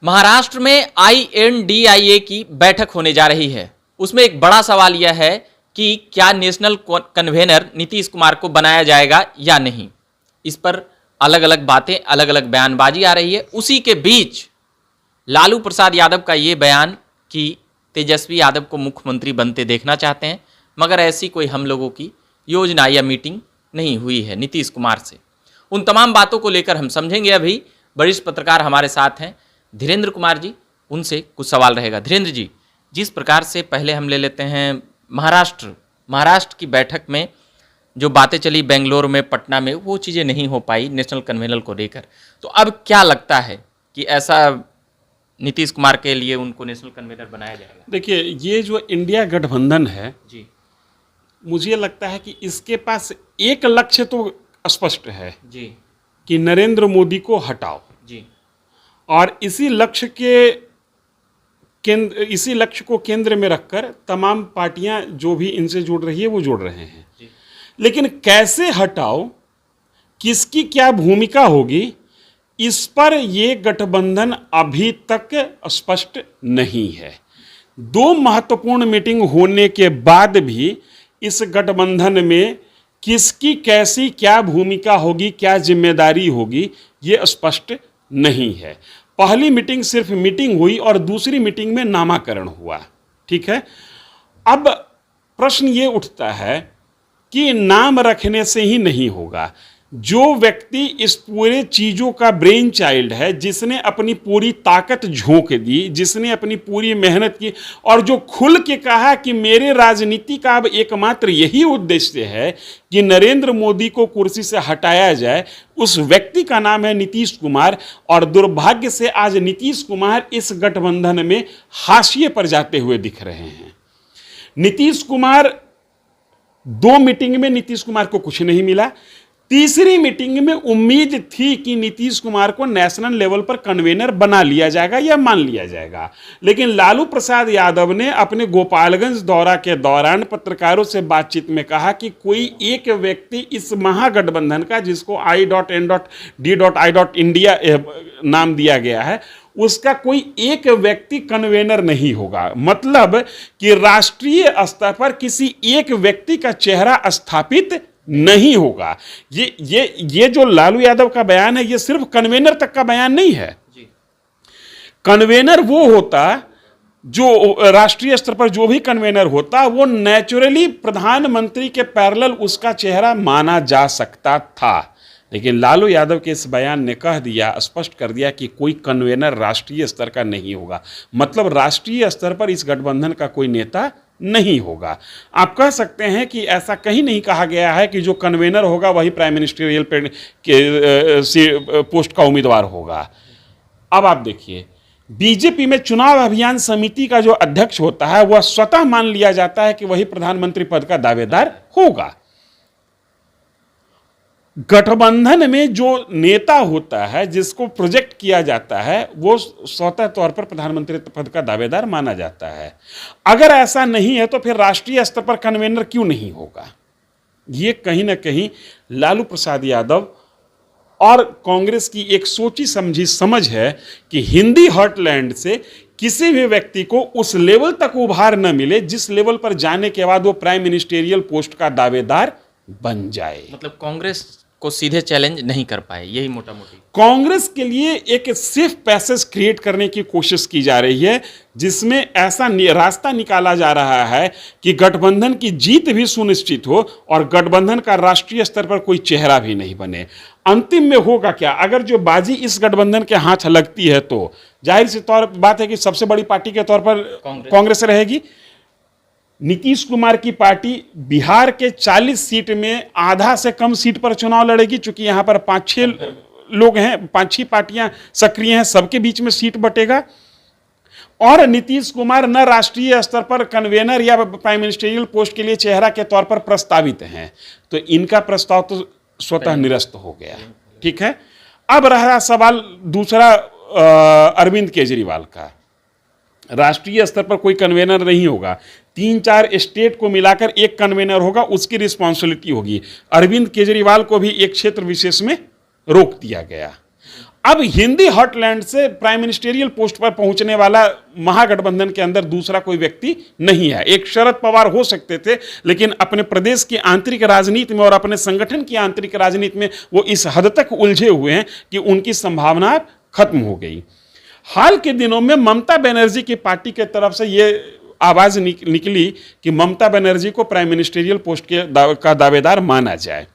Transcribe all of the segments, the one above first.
महाराष्ट्र में INDIA की बैठक होने जा रही है। उसमें एक बड़ा सवाल यह है कि क्या नेशनल कन्वेनर नीतीश कुमार को बनाया जाएगा या नहीं। इस पर अलग अलग बातें, अलग अलग बयानबाजी आ रही है। उसी के बीच लालू प्रसाद यादव का ये बयान कि तेजस्वी यादव को मुख्यमंत्री बनते देखना चाहते हैं, मगर ऐसी कोई हम लोगों की योजना या मीटिंग नहीं हुई है नीतीश कुमार से। उन तमाम बातों को लेकर हम समझेंगे। अभी वरिष्ठ पत्रकार हमारे साथ हैं धीरेन्द्र कुमार जी, उनसे कुछ सवाल रहेगा। धीरेन्द्र जी, जिस प्रकार से पहले हम ले लेते हैं महाराष्ट्र की बैठक में जो बातें चली बेंगलोर में, पटना में, वो चीज़ें नहीं हो पाई नेशनल कन्वेनर को लेकर, तो अब क्या लगता है कि ऐसा नीतीश कुमार के लिए उनको नेशनल कन्वेनर बनाया जाएगा? देखिए, ये जो इंडिया गठबंधन है जी, मुझे लगता है कि इसके पास एक लक्ष्य तो स्पष्ट है जी, कि नरेंद्र मोदी को हटाओ, जी, और इसी लक्ष्य को केंद्र में रखकर तमाम पार्टियां जो भी इनसे जुड़ रही है वो जुड़ रहे हैं। जी। लेकिन कैसे हटाओ, किसकी क्या भूमिका होगी, इस पर ये गठबंधन अभी तक स्पष्ट नहीं है। दो महत्वपूर्ण मीटिंग होने के बाद भी इस गठबंधन में किसकी कैसी क्या भूमिका होगी, क्या जिम्मेदारी होगी, ये स्पष्ट नहीं है। पहली मीटिंग सिर्फ मीटिंग हुई और दूसरी मीटिंग में नामाकरण हुआ, ठीक है। अब प्रश्न ये उठता है कि नाम रखने से ही नहीं होगा। जो व्यक्ति इस पूरे चीज़ों का ब्रेन चाइल्ड है, जिसने अपनी पूरी ताकत झोंक दी, जिसने अपनी पूरी मेहनत की और जो खुल के कहा कि मेरे राजनीति का अब एकमात्र यही उद्देश्य है कि नरेंद्र मोदी को कुर्सी से हटाया जाए, उस व्यक्ति का नाम है नीतीश कुमार। और दुर्भाग्य से आज नीतीश कुमार इस गठबंधन में हाशिए पर जाते हुए दिख रहे हैं। नीतीश कुमार, दो मीटिंग में नीतीश कुमार को कुछ नहीं मिला। तीसरी मीटिंग में उम्मीद थी कि नीतीश कुमार को नेशनल लेवल पर कन्वेनर बना लिया जाएगा या मान लिया जाएगा, लेकिन लालू प्रसाद यादव ने अपने गोपालगंज दौरा के दौरान पत्रकारों से बातचीत में कहा कि कोई एक व्यक्ति इस महागठबंधन का, जिसको I.N.D.I.India नाम दिया गया है, उसका कोई एक व्यक्ति कन्वेनर नहीं होगा। मतलब कि राष्ट्रीय स्तर पर किसी एक व्यक्ति का चेहरा स्थापित नहीं होगा। ये जो लालू यादव का बयान है, ये सिर्फ कन्वेनर तक का बयान नहीं है। कन्वेनर वो होता जो राष्ट्रीय स्तर पर जो भी कन्वेनर होता, वो नेचुरली प्रधानमंत्री के पैरेलल उसका चेहरा माना जा सकता था। लेकिन लालू यादव के इस बयान ने कह दिया, स्पष्ट कर दिया कि कोई कन्वेनर राष्ट्रीय स्तर का नहीं होगा। मतलब राष्ट्रीय स्तर पर इस गठबंधन का कोई नेता नहीं होगा। आप कह सकते हैं कि ऐसा कहीं नहीं कहा गया है कि जो कन्वेनर होगा वही प्राइम मिनिस्टरियल पोस्ट का उम्मीदवार होगा। अब आप देखिए, बीजेपी में चुनाव अभियान समिति का जो अध्यक्ष होता है, वह स्वतः मान लिया जाता है कि वही प्रधानमंत्री पद का दावेदार होगा। गठबंधन में जो नेता होता है, जिसको प्रोजेक्ट किया जाता है, वो स्वतः तौर पर प्रधानमंत्री पद का दावेदार माना जाता है। अगर ऐसा नहीं है तो फिर राष्ट्रीय स्तर पर कन्वेनर क्यों नहीं होगा? ये कहीं ना कहीं लालू प्रसाद यादव और कांग्रेस की एक सोची समझी समझ है कि हिंदी हार्टलैंड से किसी भी व्यक्ति को उस लेवल तक उभार न मिले जिस लेवल पर जाने के बाद वो प्राइम मिनिस्टेरियल पोस्ट का दावेदार बन जाए। मतलब कांग्रेस को सीधे चैलेंज नहीं कर पाए, यही मोटा मोटी कांग्रेस के लिए एक सेफ पैसेज क्रिएट करने की कोशिश की जा रही है, जिसमें ऐसा रास्ता निकाला जा रहा है कि गठबंधन की जीत भी सुनिश्चित हो और गठबंधन का राष्ट्रीय स्तर पर कोई चेहरा भी नहीं बने। अंतिम में होगा क्या? अगर जो बाजी इस गठबंधन के हाथ लगती है तो जाहिर सी तौर बात है कि सबसे बड़ी पार्टी के तौर पर कांग्रेस रहेगी। नीतीश कुमार की पार्टी बिहार के 40 सीट में आधा से कम सीट पर चुनाव लड़ेगी, चूंकि यहां पर 5-6 लोग हैं, 5-6 पार्टियां सक्रिय हैं, सबके बीच में सीट बटेगा। और नीतीश कुमार न राष्ट्रीय स्तर पर कन्वेनर या प्राइम मिनिस्टरियल पोस्ट के लिए चेहरा के तौर पर प्रस्तावित हैं, तो इनका प्रस्ताव तो स्वतः निरस्त हो गया। ठीक है, अब रहा सवाल दूसरा अरविंद केजरीवाल का। राष्ट्रीय स्तर पर कोई कन्वेनर नहीं होगा, 3-4 स्टेट को मिलाकर एक कन्वेनर होगा, उसकी रिस्पॉन्सिबिलिटी होगी। अरविंद केजरीवाल को भी एक क्षेत्र विशेष में रोक दिया गया। अब हिंदी हॉटलैंड से प्राइम मिनिस्टेरियल पोस्ट पर पहुंचने वाला महागठबंधन के अंदर दूसरा कोई व्यक्ति नहीं है। एक शरद पवार हो सकते थे, लेकिन अपने प्रदेश की आंतरिक राजनीति में और अपने संगठन की आंतरिक राजनीति में वो इस हद तक उलझे हुए हैं कि उनकी संभावना खत्म हो गई। हाल के दिनों में ममता बनर्जी की पार्टी के तरफ से ये आवाज निकली कि ममता बनर्जी को प्राइम मिनिस्टेरियल पोस्ट का दावेदार माना जाए।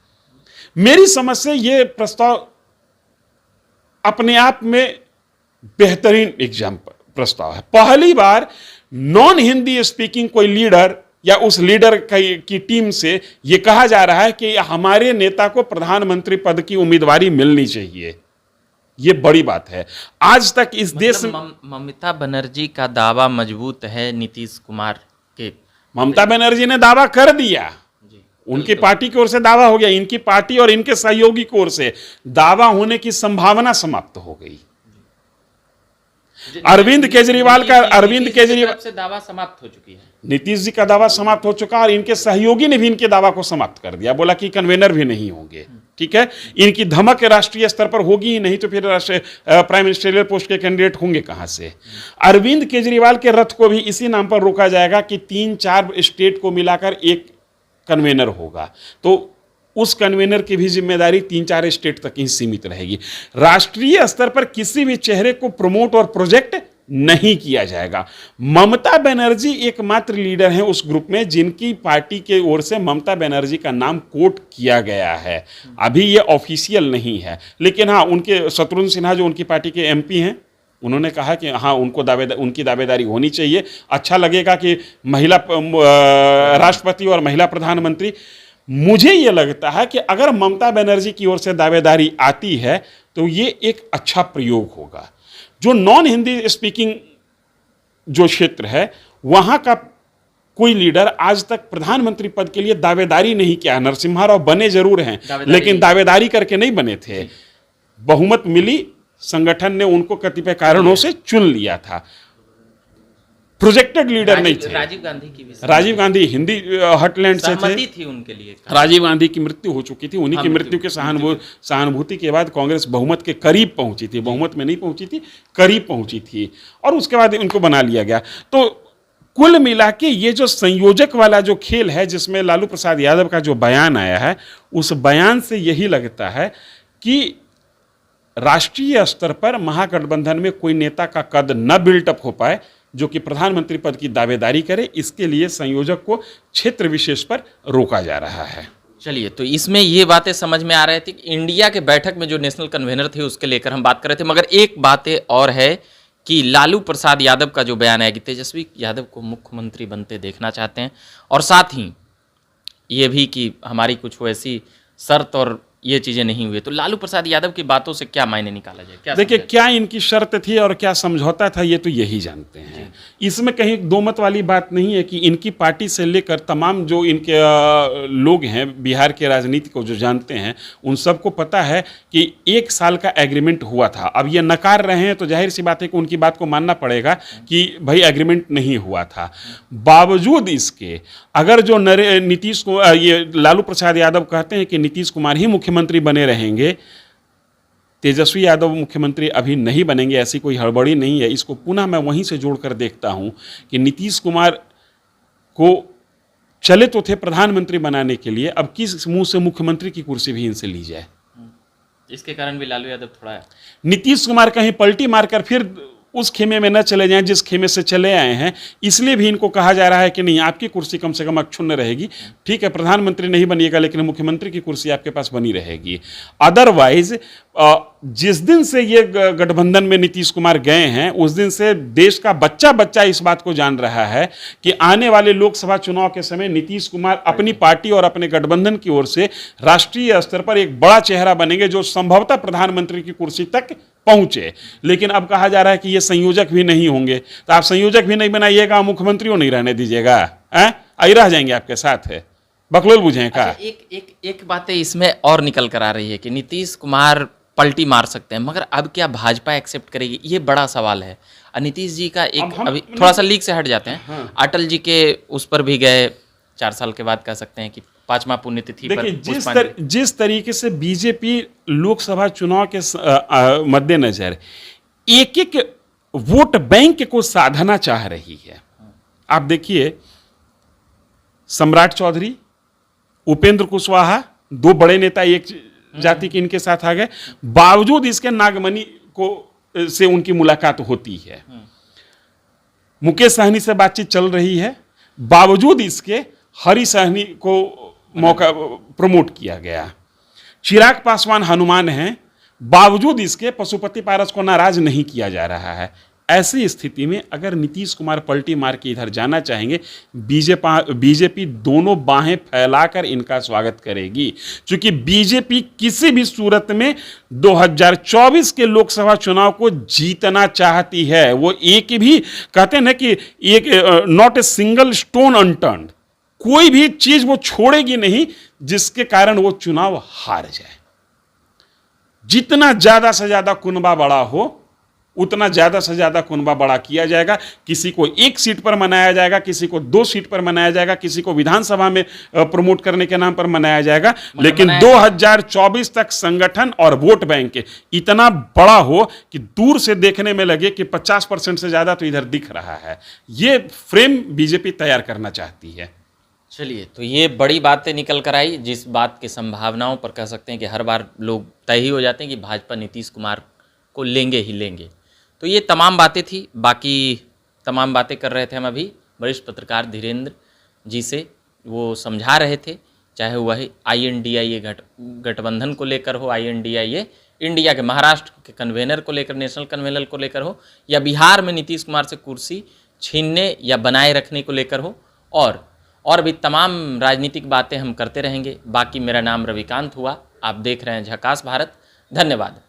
मेरी समझ से ये प्रस्ताव अपने आप में बेहतरीन प्रस्ताव है। पहली बार नॉन हिंदी स्पीकिंग कोई लीडर या उस लीडर की टीम से यह कहा जा रहा है कि हमारे नेता को प्रधानमंत्री पद की उम्मीदवारी मिलनी चाहिए। यह बड़ी बात है। आज तक इस देश में ममता बनर्जी का दावा मजबूत है नीतीश कुमार के। ममता बनर्जी ने दावा कर दिया, उनकी पार्टी की ओर से दावा हो गया, इनकी पार्टी और इनके सहयोगी की ओर से दावा होने की संभावना समाप्त हो गई। अरविंद केजरीवाल से दावा समाप्त हो चुकी है। नीतीश जी का दावा समाप्त हो चुका और इनके सहयोगी ने भी इनके दावा को समाप्त कर दिया, बोला कि कन्वेनर भी नहीं होंगे। ठीक है, इनकी धमक राष्ट्रीय स्तर पर होगी ही नहीं तो फिर प्राइम मिनिस्टरियल पोस्ट के कैंडिडेट होंगे कहां से। अरविंद केजरीवाल के रथ को भी इसी नाम पर रोका जाएगा कि 3-4 स्टेट को मिलाकर एक कन्वेनर होगा, तो उस कन्वेनर की भी जिम्मेदारी 3-4 स्टेट तक ही सीमित रहेगी। राष्ट्रीय स्तर पर किसी भी चेहरे को प्रमोट और प्रोजेक्ट नहीं किया जाएगा। ममता बनर्जी एकमात्र लीडर हैं उस ग्रुप में जिनकी पार्टी के ओर से ममता बनर्जी का नाम कोट किया गया है। अभी ये ऑफिशियल नहीं है, लेकिन हाँ, उनके शत्रुघ्न सिन्हा जो उनकी पार्टी के एमपी हैं, उन्होंने कहा कि हाँ, उनकी दावेदारी होनी चाहिए। अच्छा लगेगा कि महिला राष्ट्रपति और महिला प्रधानमंत्री। मुझे ये लगता है कि अगर ममता बनर्जी की ओर से दावेदारी आती है तो ये एक अच्छा प्रयोग होगा। जो नॉन हिंदी स्पीकिंग जो क्षेत्र है वहां का कोई लीडर आज तक प्रधानमंत्री पद के लिए दावेदारी नहीं किया। नरसिम्हा राव बने जरूर हैं, लेकिन दावेदारी करके नहीं बने थे। बहुमत मिली, संगठन ने उनको कतिपय कारणों से चुन लिया था। प्रोजेक्टेड लीडर नहीं थे। राजीव गांधी हिंदी हॉटलैंड से थे, थी उनके लिए। राजीव गांधी की मृत्यु हो चुकी थी, उन्हीं की मृत्यु के सहानुभूति के बाद कांग्रेस बहुमत के करीब पहुंची थी, बहुमत में नहीं पहुंची थी, करीब पहुंची थी, और उसके बाद इनको बना लिया गया। तो कुल मिला के ये जो संयोजक वाला जो खेल है, जिसमें लालू प्रसाद यादव का जो बयान आया है, उस बयान से यही लगता है कि राष्ट्रीय स्तर पर महागठबंधन में कोई नेता का कद न बिल्टअप हो पाए जो कि प्रधानमंत्री पद की दावेदारी करे। इसके लिए संयोजक को क्षेत्र विशेष पर रोका जा रहा है। चलिए, तो इसमें ये बातें समझ में आ रही थी कि इंडिया के बैठक में जो नेशनल कन्वेनर थे उसके लेकर हम बात कर रहे थे, मगर एक बात और है कि लालू प्रसाद यादव का जो बयान है कि तेजस्वी यादव को मुख्यमंत्री बनते देखना चाहते हैं, और साथ ही ये भी कि हमारी कुछ वैसी शर्त और ये चीजें नहीं हुई। तो लालू प्रसाद यादव की बातों से क्या मायने निकाला जाए? क्या देखिए, क्या इनकी शर्त थी और क्या समझौता था, ये तो यही जानते हैं। इसमें कहीं दो मत वाली बात नहीं है कि इनकी पार्टी से लेकर तमाम जो इनके लोग हैं बिहार के राजनीति को जो जानते हैं, उन सबको पता है कि 1 साल का एग्रीमेंट हुआ था। अब ये नकार रहे हैं तो जाहिर सी बात है कि उनकी बात को मानना पड़ेगा कि भाई एग्रीमेंट नहीं हुआ था। बावजूद इसके अगर जो नीतीश को ये लालू प्रसाद यादव कहते हैं कि नीतीश कुमार ही मुख्यमंत्री बने रहेंगे, तेजस्वी यादव मुख्यमंत्री अभी नहीं बनेंगे, ऐसी कोई हड़बड़ी नहीं है। इसको पुनः मैं वहीं से जोड़कर देखता हूं कि नीतीश कुमार को चले तो थे प्रधानमंत्री बनाने के लिए, अब किस मुंह से मुख्यमंत्री की कुर्सी भी इनसे ली जाए। इसके कारण भी लालू यादव थोड़ा नीतीश कुमार कहीं पलटी मारकर फिर उस खेमे में न चले जाएं जिस खेमे से चले आए हैं, इसलिए भी इनको कहा जा रहा है कि नहीं, आपकी कुर्सी कम से कम अक्षुण्ण रहेगी। ठीक है, प्रधानमंत्री नहीं बनिएगा, लेकिन मुख्यमंत्री की कुर्सी आपके पास बनी रहेगी। अदरवाइज जिस दिन से ये गठबंधन में नीतीश कुमार गए हैं, उस दिन से देश का बच्चा बच्चा इस बात को जान रहा है कि आने वाले लोकसभा चुनाव के समय नीतीश कुमार अपनी पार्टी और अपने गठबंधन की ओर से राष्ट्रीय स्तर पर एक बड़ा चेहरा बनेंगे जो संभवतः प्रधानमंत्री की कुर्सी तक पहुंचे। लेकिन अब कहा जा रहा है कि ये संयोजक भी नहीं होंगे, तो आप संयोजक भी नहीं बनाइएगा, मुख्यमंत्रियों नहीं रहने दीजिएगा, आई रह जाएंगे आपके साथ है, बकलोल बुझें का। एक बातें इसमें और निकल कर आ रही है कि नीतीश कुमार पलटी मार सकते हैं, मगर अब क्या भाजपा एक्सेप्ट करेगी, ये बड़ा सवाल है। नीतीश जी का एक अभी थोड़ा सा लीक से हट जाते हैं। अटल जी के उस पर भी गए, 4 साल के बाद कह सकते हैं कि 5वां पुण्यतिथि पर देखिए पुष्पांजलि। जिस तरीके से बीजेपी लोकसभा चुनाव के मद्देनजर एक एक वोट बैंक को साधना चाह रही है। आप देखिए, सम्राट चौधरी, उपेंद्र कुशवाहा, दो बड़े नेता एक जाति के इनके साथ आ गए, बावजूद इसके नागमणि को से उनकी मुलाकात होती है। मुकेश सहनी से बातचीत चल रही है, बावजूद इसके हरि सहनी को मौका प्रमोट किया गया। चिराग पासवान हनुमान हैं, बावजूद इसके पशुपति पारस को नाराज नहीं किया जा रहा है। ऐसी स्थिति में अगर नीतीश कुमार पलटी मार के इधर जाना चाहेंगे, बीजेपी दोनों बाहें फैलाकर इनका स्वागत करेगी, क्योंकि बीजेपी किसी भी सूरत में 2024 के लोकसभा चुनाव को जीतना चाहती है। वो एक भी कहते हैं ना कि एक not a single stone unturned, कोई भी चीज वो छोड़ेगी नहीं जिसके कारण वो चुनाव हार जाए। जितना ज्यादा से ज्यादा कुनबा बड़ा हो, उतना ज्यादा से ज्यादा कुनबा बड़ा किया जाएगा। किसी को 1 सीट पर मनाया जाएगा, किसी को 2 सीट पर मनाया जाएगा, किसी को विधानसभा में प्रमोट करने के नाम पर मनाया जाएगा, लेकिन 2024 तक संगठन और वोट बैंक इतना बड़ा हो कि दूर से देखने में लगे कि 50% से ज्यादा तो इधर दिख रहा है। ये फ्रेम बीजेपी तैयार करना चाहती है। चलिए, तो ये बड़ी बातें निकल कर आई, जिस बात की संभावनाओं पर कह सकते हैं कि हर बार लोग तय ही हो जाते हैं कि भाजपा नीतीश कुमार को लेंगे ही लेंगे। तो ये तमाम बातें थी। बाकी तमाम बातें कर रहे थे हम अभी वरिष्ठ पत्रकार धीरेन्द्र जी से, वो समझा रहे थे, चाहे वह INDIA गठबंधन को लेकर हो, INDIA इंडिया के महाराष्ट्र के कन्वेनर को लेकर, नेशनल कन्वेनर को लेकर हो, या बिहार में नीतीश कुमार से कुर्सी छीनने या बनाए रखने को लेकर हो, और भी तमाम राजनीतिक बातें हम करते रहेंगे। बाकी मेरा नाम रविकांत हुआ, आप देख रहे हैं झकास भारत। धन्यवाद।